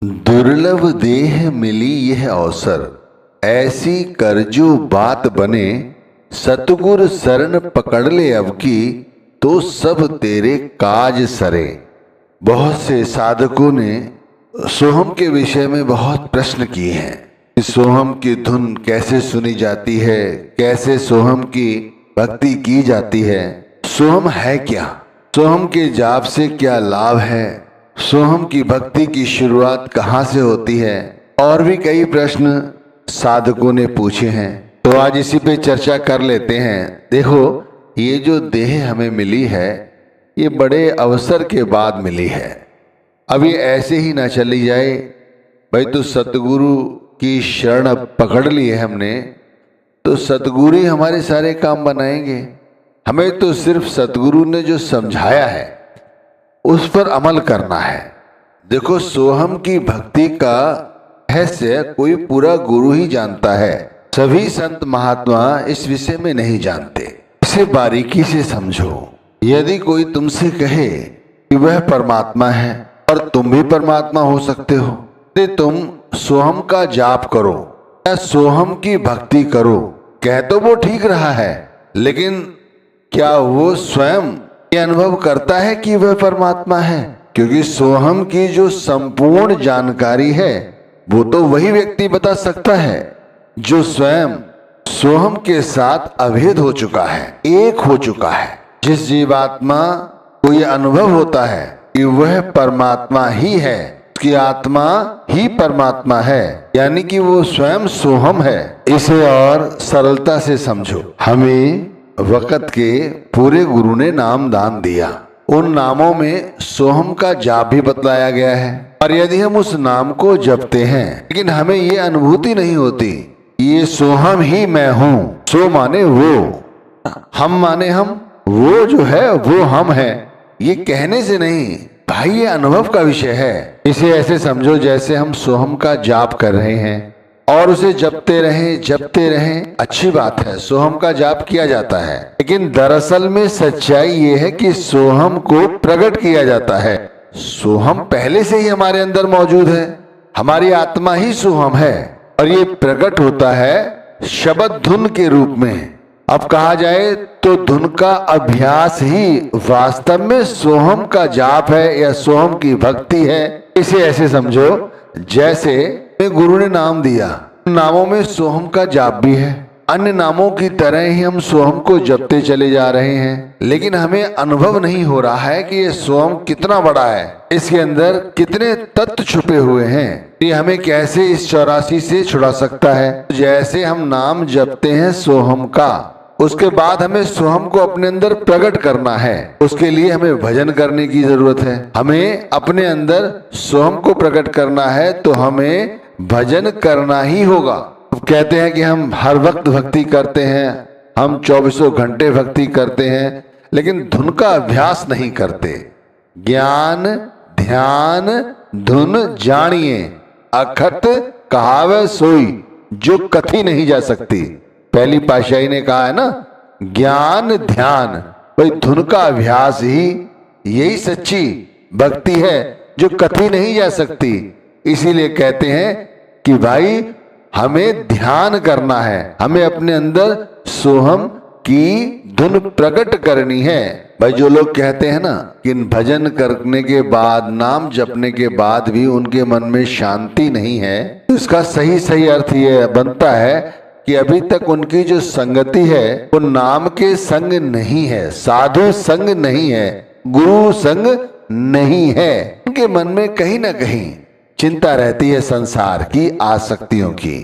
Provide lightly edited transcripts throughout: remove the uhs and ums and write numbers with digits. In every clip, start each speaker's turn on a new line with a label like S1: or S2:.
S1: दुर्लभ देह मिली यह अवसर, ऐसी करजू बात बने। सतगुर शरण पकड़ ले अब की, तो सब तेरे काज सरे। बहुत से साधकों ने सोहम के विषय में बहुत प्रश्न किए हैं कि सोहम की धुन कैसे सुनी जाती है, कैसे सोहम की भक्ति की जाती है, सोहम है क्या, सोहम के जाप से क्या लाभ है, सोहम की भक्ति की शुरुआत कहाँ से होती है, और भी कई प्रश्न साधकों ने पूछे हैं। तो आज इसी पे चर्चा कर लेते हैं। देखो, ये जो देह हमें मिली है, ये बड़े अवसर के बाद मिली है। अभी ऐसे ही ना चली जाए। भाई तो सतगुरु की शरण पकड़ ली है हमने, तो सतगुरु ही हमारे सारे काम बनाएंगे। हमें तो सिर्फ सतगुरु ने जो समझाया है उस पर अमल करना है। देखो, सोहम की भक्ति का रहस्य कोई पूरा गुरु ही जानता है। सभी संत महात्मा इस विषय में नहीं जानते। इसे बारीकी से समझो। यदि कोई तुमसे कहे कि वह परमात्मा है और तुम भी परमात्मा हो सकते हो, तो तुम सोहम का जाप करो या सोहम की भक्ति करो, कह तो वो ठीक रहा है, लेकिन क्या वो स्वयं ये अनुभव करता है कि वह परमात्मा है? क्योंकि सोहम की जो संपूर्ण जानकारी है वो तो वही व्यक्ति बता सकता है जो स्वयं सोहम के साथ अभेद हो चुका है, एक हो चुका है। जिस जीवात्मा को यह अनुभव होता है कि वह परमात्मा ही है, उसकी आत्मा ही परमात्मा है, यानी कि वो स्वयं सोहम है। इसे और सरलता से समझो। हमें वक़्त के पूरे गुरु ने नाम दान दिया। उन नामों में सोहम का जाप भी बतलाया गया है। और यदि हम उस नाम को जपते हैं लेकिन हमें ये अनुभूति नहीं होती ये सोहम ही मैं हूँ, सो माने वो, हम माने हम, वो जो है वो हम है, ये कहने से नहीं भाई, ये अनुभव का विषय है। इसे ऐसे समझो जैसे हम सोहम का जाप कर रहे हैं और उसे जपते रहें, अच्छी बात है, सोहम का जाप किया जाता है। लेकिन दरअसल में सच्चाई ये है कि सोहम को प्रकट किया जाता है। सोहम पहले से ही हमारे अंदर मौजूद है, हमारी आत्मा ही सोहम है, और ये प्रकट होता है शब्द धुन के रूप में। अब कहा जाए तो धुन का अभ्यास ही वास्तव में सोहम का जाप है या सोहम की भक्ति है। इसे ऐसे समझो जैसे गुरु ने नाम दिया, नामों में सोहम का जाप भी है। अन्य नामों की तरह ही हम सोहम को जपते चले जा रहे हैं, लेकिन हमें अनुभव नहीं हो रहा है कि ये सोहम कितना बड़ा है, इसके अंदर कितने तत्व छुपे हुए हैं, ये हमें कैसे इस 84 से छुड़ा सकता है। जैसे हम नाम जपते हैं सोहम का, उसके बाद हमें सोहम को अपने अंदर प्रकट करना है। उसके लिए हमें भजन करने की जरूरत है। हमें अपने अंदर सोहम को प्रकट करना है तो हमें भजन करना ही होगा। कहते हैं कि हम हर वक्त भक्ति करते हैं, हम 24 घंटे भक्ति करते हैं, लेकिन धुन का अभ्यास नहीं करते। ज्ञान ध्यान धुन जानिए, अखट कहावे सोई, जो कथी नहीं जा सकती। पहली पातशाही ने कहा है ना, ज्ञान ध्यान, भाई धुन का अभ्यास ही यही सच्ची भक्ति है जो कथी नहीं जा सकती। इसीलिए कहते हैं कि भाई हमें ध्यान करना है, हमें अपने अंदर सोहम की धुन प्रकट करनी है। भाई जो लोग कहते हैं ना कि भजन करने के बाद, नाम जपने के बाद भी उनके मन में शांति नहीं है, तो इसका सही अर्थ ये बनता है कि अभी तक उनकी जो संगति है वो नाम के संग नहीं है, साधु संग नहीं है, गुरु संग नहीं है। उनके मन में कहीं ना कहीं चिंता रहती है संसार की आसक्तियों की,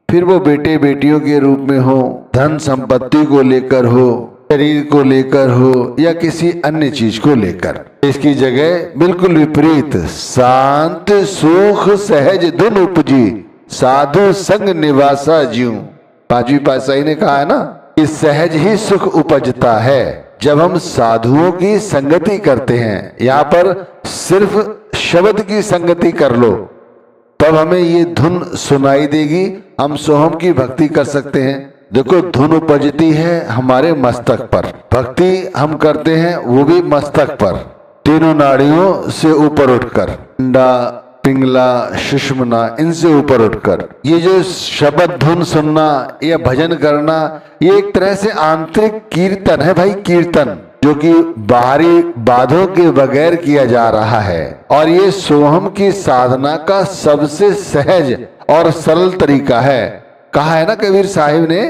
S1: फिर वो बेटे बेटियों के रूप में हो, धन संपत्ति को लेकर हो, शरीर को लेकर हो, या किसी अन्य चीज को लेकर। इसकी जगह बिल्कुल विपरीत, शांत सुख सहज धुन उपजी, साधु संग निवासा ज्यूं। पांचवी पातशाही ने कहा है ना कि सहज ही सुख उपजता है जब हम साधुओं की संगति करते हैं। यहाँ पर सिर्फ शब्द की संगति कर लो, तब हमें ये धुन सुनाई देगी, हम सोहम की भक्ति कर सकते हैं। देखो, धुन उपजती है हमारे मस्तक पर, भक्ति हम करते हैं वो भी मस्तक पर, तीनों नाड़ियों से ऊपर उठकर, पिंगला, सुषुम्ना, इनसे ऊपर उठकर ये जो शब्द धुन सुनना या भजन करना, ये एक तरह से आंतरिक कीर्तन है भाई, कीर्तन जो कि बाहरी बाधों के बगैर किया जा रहा है। और ये सोहम की साधना का सबसे सहज और सरल तरीका है। कहा है ना कबीर साहिब ने,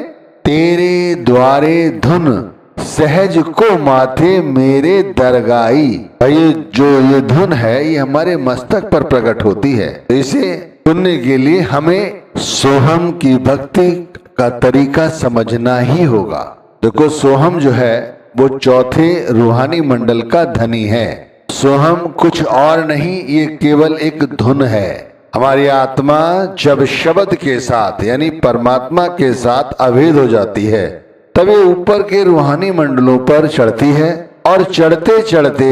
S1: तेरे द्वारे धुन सहज को माथे मेरे दरगाई। ये जो ये धुन है ये हमारे मस्तक पर प्रकट होती है। तो इसे सुनने के लिए हमें सोहम की भक्ति का तरीका समझना ही होगा। देखो सोहम जो है वो चौथे रूहानी मंडल का धनी है। सोहम कुछ और नहीं, ये केवल एक धुन है। हमारी आत्मा जब शब्द के साथ यानी परमात्मा के साथ अभेद हो जाती है तब ये ऊपर के रूहानी मंडलों पर चढ़ती है। और चढ़ते चढ़ते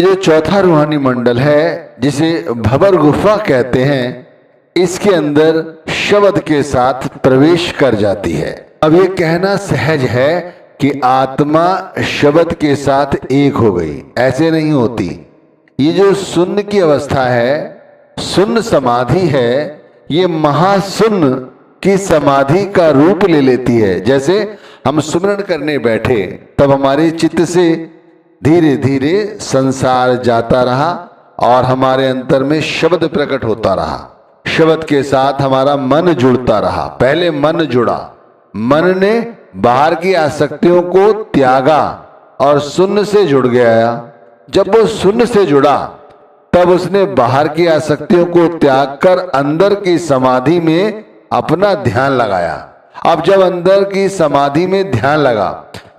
S1: जो चौथा रूहानी मंडल है जिसे भंवर गुफा कहते हैं, इसके अंदर शब्द के साथ प्रवेश कर जाती है। अब ये कहना सहज है कि आत्मा शब्द के साथ एक हो गई, ऐसे नहीं होती। ये जो शून्य की अवस्था है, शून्य समाधि है, ये महाशून्य की समाधि का रूप ले लेती है। जैसे हम सुमरण करने बैठे तब हमारे चित्त से धीरे धीरे संसार जाता रहा और हमारे अंतर में शब्द प्रकट होता रहा। शब्द के साथ हमारा मन जुड़ता रहा। पहले मन जुड़ा, मन ने बाहर की आसक्तियों को त्यागा और शून्य से जुड़ गया। जब वो शून्य से जुड़ा तब उसने बाहर की आसक्तियों को त्याग कर अंदर की समाधि में अपना ध्यान लगाया। अब जब अंदर की समाधि में ध्यान लगा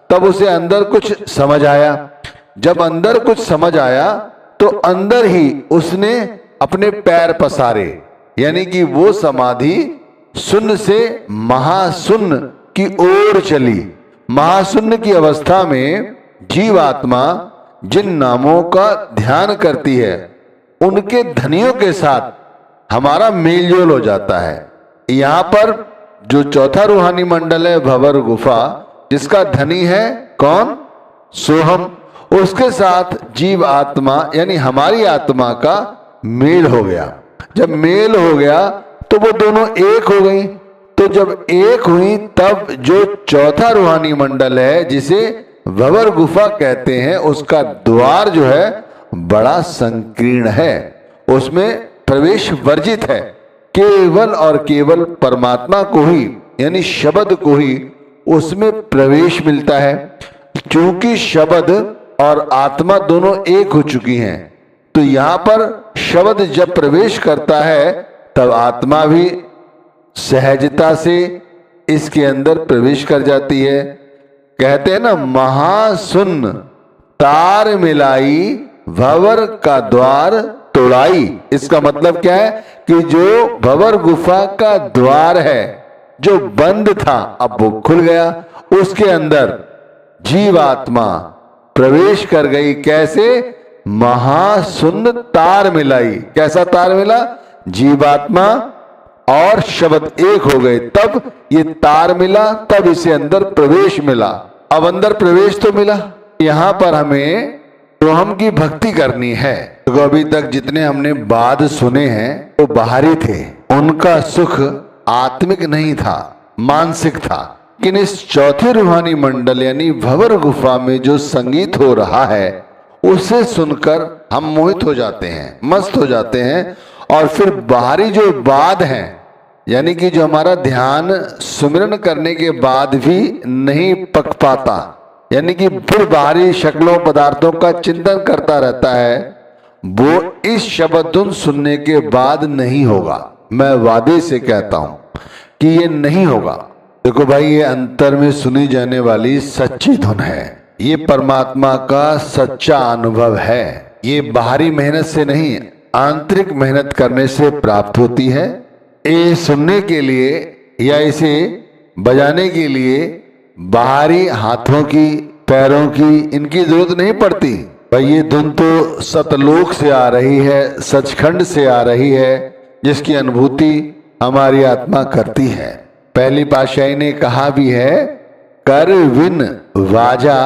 S1: तब उसे अंदर कुछ समझ आया। जब अंदर कुछ समझ आया तो अंदर ही उसने अपने पैर पसारे, यानी कि वो समाधि शून्य से महाशून्य की ओर चली। महाशून्य की अवस्था में जीवात्मा जिन नामों का ध्यान करती है उनके धनियों के साथ हमारा मेलजोल हो जाता है। यहाँ पर जो चौथा रूहानी मंडल है भंवर गुफा, जिसका धनी है कौन? सोहम। उसके साथ जीव आत्मा यानी हमारी आत्मा का मेल हो गया। जब मेल हो गया तो वो दोनों एक हो गई। तो जब एक हुई तब जो चौथा रूहानी मंडल है जिसे भंवर गुफा कहते हैं, उसका द्वार जो है बड़ा संकीर्ण है, उसमें प्रवेश वर्जित है। केवल और केवल परमात्मा को ही यानी शब्द को ही उसमें प्रवेश मिलता है। क्योंकि शब्द और आत्मा दोनों एक हो चुकी हैं, तो यहाँ पर शब्द जब प्रवेश करता है तब आत्मा भी सहजता से इसके अंदर प्रवेश कर जाती है। कहते हैं ना, महाशून्य तार मिलाई भंवर का द्वार तोड़ाई। इसका मतलब क्या है कि जो भंवर गुफा का द्वार है जो बंद था अब वो खुल गया। उसके अंदर जीवात्मा प्रवेश कर गई। कैसे? महाशून्य तार मिलाई। कैसा तार मिला? जीवात्मा और शब्द एक हो गए, तब ये तार मिला, तब इसे अंदर प्रवेश मिला। अब अंदर प्रवेश तो मिला। यहां पर हमें सोहम की भक्ति करनी है। तो अभी तक जितने हमने बाद सुने हैं वो बाहरी थे, उनका सुख आत्मिक नहीं था, मानसिक था। लेकिन इस चौथे रूहानी मंडल यानी भंवर गुफा में जो संगीत हो रहा है उसे सुनकर हम मोहित हो जाते हैं, मस्त हो जाते हैं। और फिर बाहरी जो बाद हैं यानी कि जो हमारा ध्यान सुमिरन करने के बाद भी नहीं पक पाता, यानी कि फिर बाहरी शक्लों पदार्थों का चिंतन करता रहता है, वो इस शब्द धुन सुनने के बाद नहीं होगा। मैं वादे से कहता हूं कि ये नहीं होगा। देखो भाई, ये अंतर में सुनी जाने वाली सच्ची धुन है। ये परमात्मा का सच्चा अनुभव है। ये बाहरी मेहनत से नहीं, आंतरिक मेहनत करने से प्राप्त होती है। ये सुनने के लिए या इसे बजाने के लिए बाहरी हाथों की, पैरों की, इनकी जरूरत नहीं पड़ती। भाई ये धुन तो सतलोक से आ रही है, सचखंड से आ रही है, जिसकी अनुभूति हमारी आत्मा करती है। पहली पातशाही ने कहा भी है, कर विन वाजा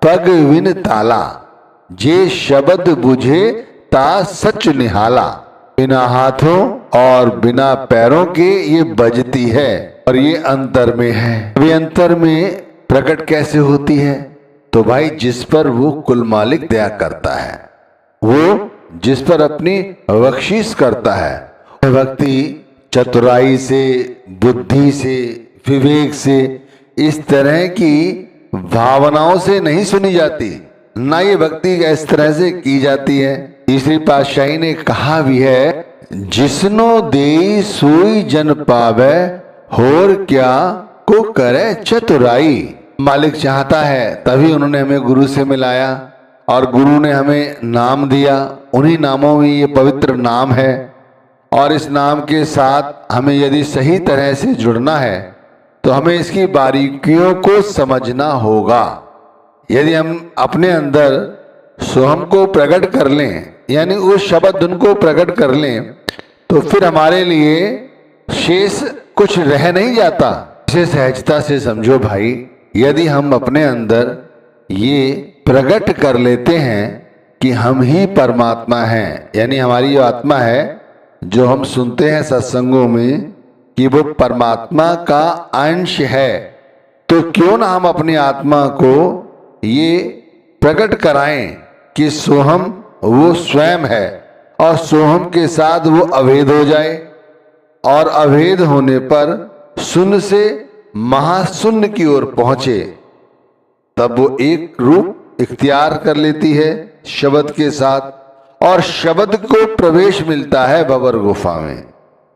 S1: पग विन ताला, जे शब्द बुझे ता सच निहाला। बिना हाथों और बिना पैरों के ये बजती है और ये अंतर में है। अभी अंतर में प्रकट कैसे होती है? तो भाई जिस पर वो कुल मालिक दया करता है, वो जिस पर अपनी बख्शीश करता है। भक्ति चतुराई से, बुद्धि से, विवेक से, इस तरह की भावनाओं से नहीं सुनी जाती, ना ये भक्ति इस तरह से की जाती है। तीसरी पातशाही ने कहा भी है, जिसनो देई सोई जन पावे, होर क्या को करे चतुराई। मालिक चाहता है तभी उन्होंने हमें गुरु से मिलाया और गुरु ने हमें नाम दिया। उन्हीं नामों में ये पवित्र नाम है और इस नाम के साथ हमें यदि सही तरह से जुड़ना है तो हमें इसकी बारीकियों को समझना होगा। यदि हम अपने अंदर सोहम को प्रकट कर लें, यानी उस शब्द धुन को प्रकट कर लें, तो फिर हमारे लिए शेष कुछ रह नहीं जाता। इसे सहजता से समझो भाई। यदि हम अपने अंदर ये प्रकट कर लेते हैं कि हम ही परमात्मा हैं, यानी हमारी जो आत्मा है, जो हम सुनते हैं सत्संगों में कि वो परमात्मा का अंश है, तो क्यों ना हम अपनी आत्मा को ये प्रकट कराएं कि सोहम वो स्वयं है और सोहम के साथ वो अभेद हो जाए, और अभेद होने पर शून्य से महाशून्य की ओर पहुंचे। तब वो एक रूप इख्तियार कर लेती है शब्द के साथ, और शब्द को प्रवेश मिलता है भंवर गुफा में।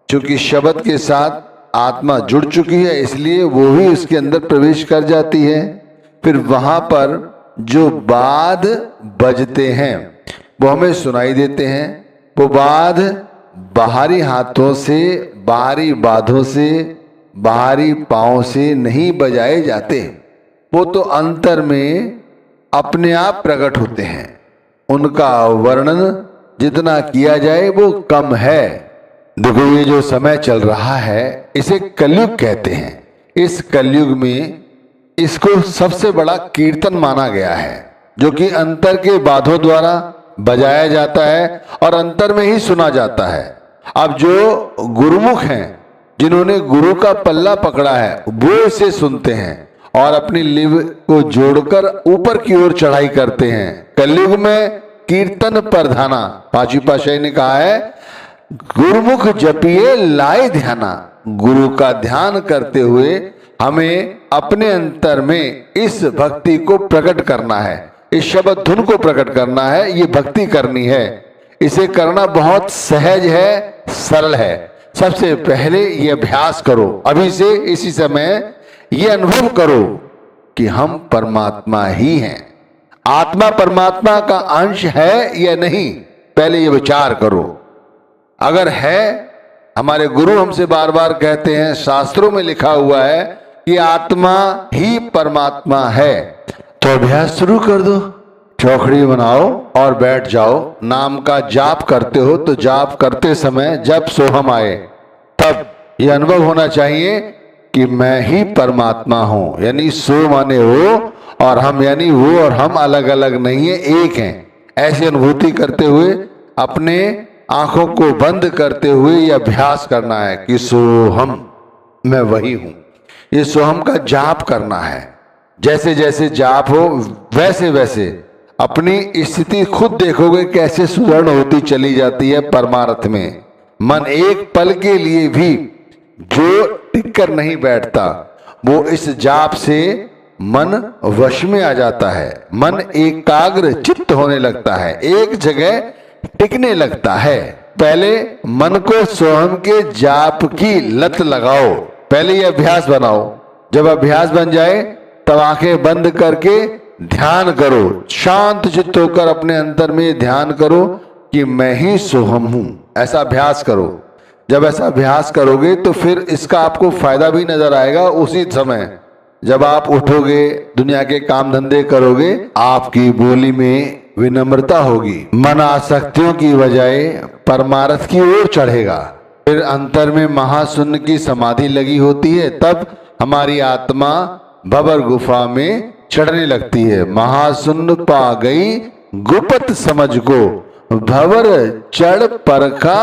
S1: क्योंकि शब्द के साथ आत्मा जुड़ चुकी है, इसलिए वो भी उसके अंदर प्रवेश कर जाती है। फिर वहां पर जो बाद बजते हैं वो हमें सुनाई देते हैं। वो बाद बाहरी हाथों से, बाहरी बाधों से, बाहरी पांव से नहीं बजाए जाते, वो तो अंतर में अपने आप प्रकट होते हैं। उनका वर्णन जितना किया जाए वो कम है। देखो ये जो समय चल रहा है इसे कलयुग कहते हैं। इस कलयुग में इसको सबसे बड़ा कीर्तन माना गया है, जो कि अंतर के बाधों द्वारा बजाया जाता है और अंतर में ही सुना जाता है। अब जो गुरुमुख हैं, जिन्होंने गुरु का पल्ला पकड़ा है, वो इसे सुनते हैं और अपनी लिव को जोड़कर ऊपर की ओर चढ़ाई करते हैं। कलयुग में कीर्तन प्रधाना, पांचवी पातशाही ने कहा है, गुरुमुख जपिए लाए ध्याना। गुरु का ध्यान करते हुए हमें अपने अंतर में इस भक्ति को प्रकट करना है, इस शब्द धुन को प्रकट करना है, ये भक्ति करनी है। इसे करना बहुत सहज है, सरल है। सबसे पहले ये अभ्यास करो, अभी से इसी समय ये अनुभव करो कि हम परमात्मा ही हैं। आत्मा परमात्मा का अंश है या नहीं, पहले ये विचार करो। अगर है, हमारे गुरु हमसे बार बार कहते हैं, शास्त्रों में लिखा हुआ है कि आत्मा ही परमात्मा है, तो अभ्यास शुरू कर दो। चौखड़ी बनाओ और बैठ जाओ। नाम का जाप करते हो तो जाप करते समय जब सोहम आए तब ये अनुभव होना चाहिए कि मैं ही परमात्मा हूं, यानी सो माने वो और हम यानी वो और हम अलग अलग नहीं है, एक हैं। ऐसी अनुभूति करते हुए अपने आंखों को बंद करते हुए यह अभ्यास करना है कि सोहम, मैं वही हूं। ये सोहम का जाप करना है। जैसे जैसे जाप हो वैसे वैसे अपनी स्थिति खुद देखोगे कैसे सुदृढ़ होती चली जाती है परमार्थ में। मन एक पल के लिए भी जो टिक कर नहीं बैठता, वो इस जाप से मन वश में आ जाता है। मन एकाग्र चित्त होने लगता है, एक जगह टिकने लगता है। पहले मन को सोहम के जाप की लत लगाओ, पहले ये अभ्यास बनाओ। जब अभ्यास बन जाए तब आंखें बंद करके ध्यान करो, शांत चित्त होकर अपने अंतर में ध्यान करो कि मैं ही सोहम हूं। ऐसा अभ्यास करो। जब ऐसा अभ्यास करोगे तो फिर इसका आपको फायदा भी नजर आएगा। उसी समय जब आप उठोगे, दुनिया के काम धंधे करोगे, आपकी बोली में विनम्रता होगी। मन आसक्तियों की बजाय परमार्थ की ओर चढ़ेगा। फिर अंतर में महाशून्य की समाधि लगी होती है, तब हमारी आत्मा भंवर गुफा में चढ़ने लगती है। महाशून्य पा गई गुपत समझ को, भवर चढ़ परखा